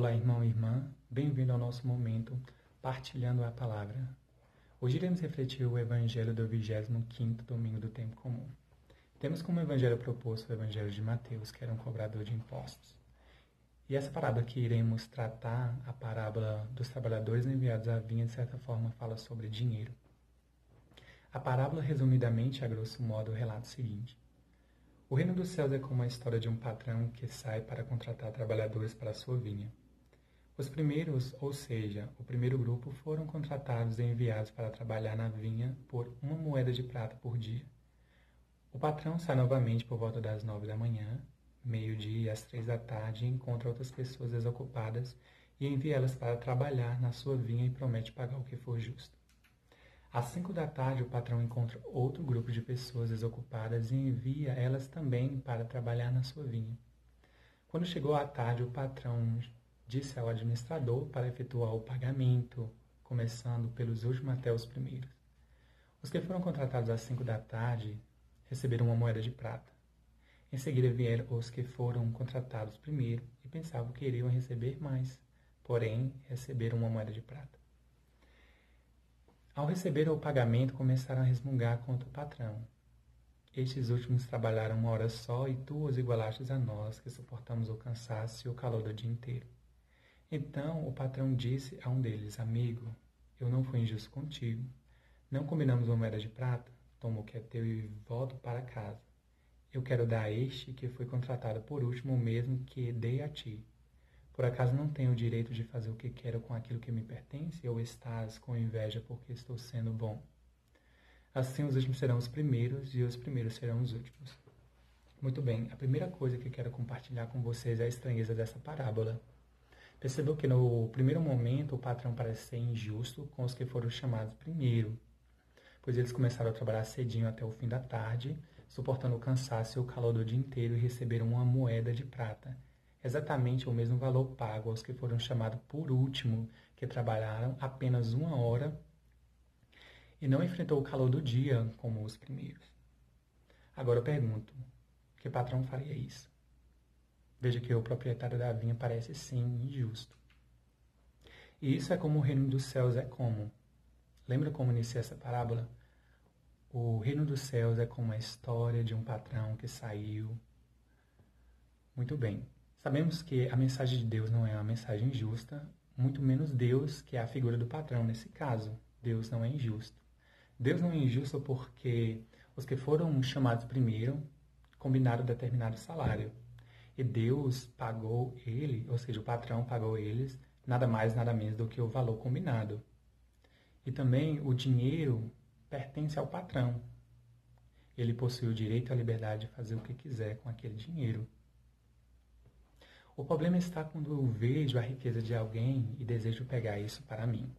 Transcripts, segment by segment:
Olá, irmão e irmã, bem-vindo ao nosso momento Partilhando a Palavra. Hoje iremos refletir o Evangelho do 25º domingo do tempo comum. Temos como evangelho proposto o Evangelho de Mateus, que era um cobrador de impostos. E essa parábola que iremos tratar, a parábola dos trabalhadores enviados à vinha, de certa forma, fala sobre dinheiro. A parábola, resumidamente, a grosso modo, relata o seguinte: o reino dos céus é como a história de um patrão que sai para contratar trabalhadores para a sua vinha. Os primeiros, ou seja, o primeiro grupo, foram contratados e enviados para trabalhar na vinha por 1 moeda de prata por dia. O patrão sai novamente por volta das 9 da manhã, meio-dia e às 3 da tarde, e encontra outras pessoas desocupadas e envia elas para trabalhar na sua vinha e promete pagar o que for justo. Às 5 da tarde, o patrão encontra outro grupo de pessoas desocupadas e envia elas também para trabalhar na sua vinha. Quando chegou a tarde, o patrão disse ao administrador para efetuar o pagamento, começando pelos últimos até os primeiros. Os que foram contratados às 5 da tarde receberam 1 moeda de prata. Em seguida vieram os que foram contratados primeiro e pensavam que iriam receber mais, porém receberam 1 moeda de prata. Ao receber o pagamento, começaram a resmungar contra o patrão. Estes últimos trabalharam 1 hora só e tu os igualastes a nós, que suportamos o cansaço e o calor do dia inteiro. Então o patrão disse a um deles: amigo, eu não fui injusto contigo. Não combinamos 1 moeda de prata? Toma o que é teu e volto para casa. Eu quero dar a este que foi contratado por último o mesmo que dei a ti. Por acaso não tenho o direito de fazer o que quero com aquilo que me pertence, ou estás com inveja porque estou sendo bom? Assim os últimos serão os primeiros e os primeiros serão os últimos. Muito bem, a primeira coisa que quero compartilhar com vocês é a estranheza dessa parábola. Percebeu que no primeiro momento o patrão parece ser injusto com os que foram chamados primeiro, pois eles começaram a trabalhar cedinho até o fim da tarde, suportando o cansaço e o calor do dia inteiro, e receberam 1 moeda de prata, exatamente o mesmo valor pago aos que foram chamados por último, que trabalharam apenas 1 hora e não enfrentou o calor do dia como os primeiros. Agora eu pergunto, que patrão faria isso? Veja que o proprietário da vinha parece sim injusto. E isso é como o reino dos céus é como. Lembra como iniciei essa parábola? O reino dos céus é como a história de um patrão que saiu. Muito bem. Sabemos que a mensagem de Deus não é uma mensagem justa, muito menos Deus, que é a figura do patrão nesse caso. Deus não é injusto. Deus não é injusto porque os que foram chamados primeiro combinaram determinado salário. E Deus pagou ele, ou seja, o patrão pagou eles, nada mais, nada menos do que o valor combinado. E também o dinheiro pertence ao patrão. Ele possui o direito e a liberdade de fazer o que quiser com aquele dinheiro. O problema está quando eu vejo a riqueza de alguém e desejo pegar isso para mim,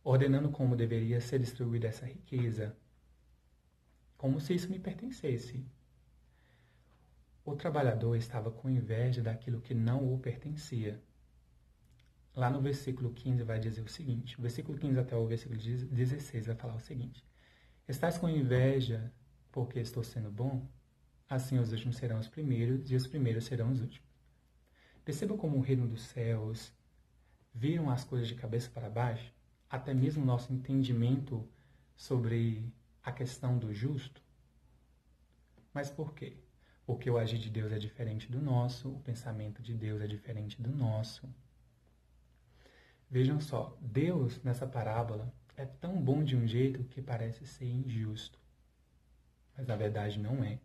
ordenando como deveria ser distribuída essa riqueza, como se isso me pertencesse. O trabalhador estava com inveja daquilo que não o pertencia. Lá no versículo 15 vai dizer o seguinte, o versículo 15 até o versículo 16 vai falar o seguinte: estás com inveja porque estou sendo bom? Assim os últimos serão os primeiros e os primeiros serão os últimos. Perceba como o reino dos céus viram as coisas de cabeça para baixo, até mesmo o nosso entendimento sobre a questão do justo. Mas por quê? Porque o agir de Deus é diferente do nosso, o pensamento de Deus é diferente do nosso. Vejam só, Deus, nessa parábola, é tão bom de um jeito que parece ser injusto. Mas na verdade não é.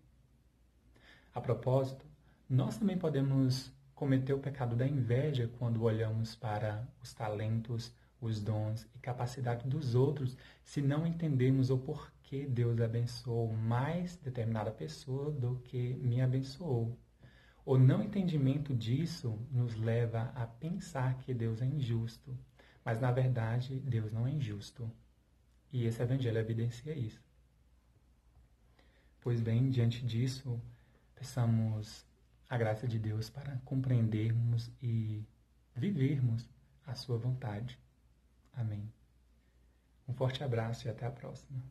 A propósito, nós também podemos cometer o pecado da inveja quando olhamos para os talentos, os dons e capacidade dos outros, se não entendemos o porquê Deus abençoou mais determinada pessoa do que me abençoou. O não entendimento disso nos leva a pensar que Deus é injusto, mas na verdade Deus não é injusto. E esse evangelho evidencia isso. Pois bem, diante disso, peçamos a graça de Deus para compreendermos e vivermos a sua vontade. Amém. Um forte abraço e até a próxima.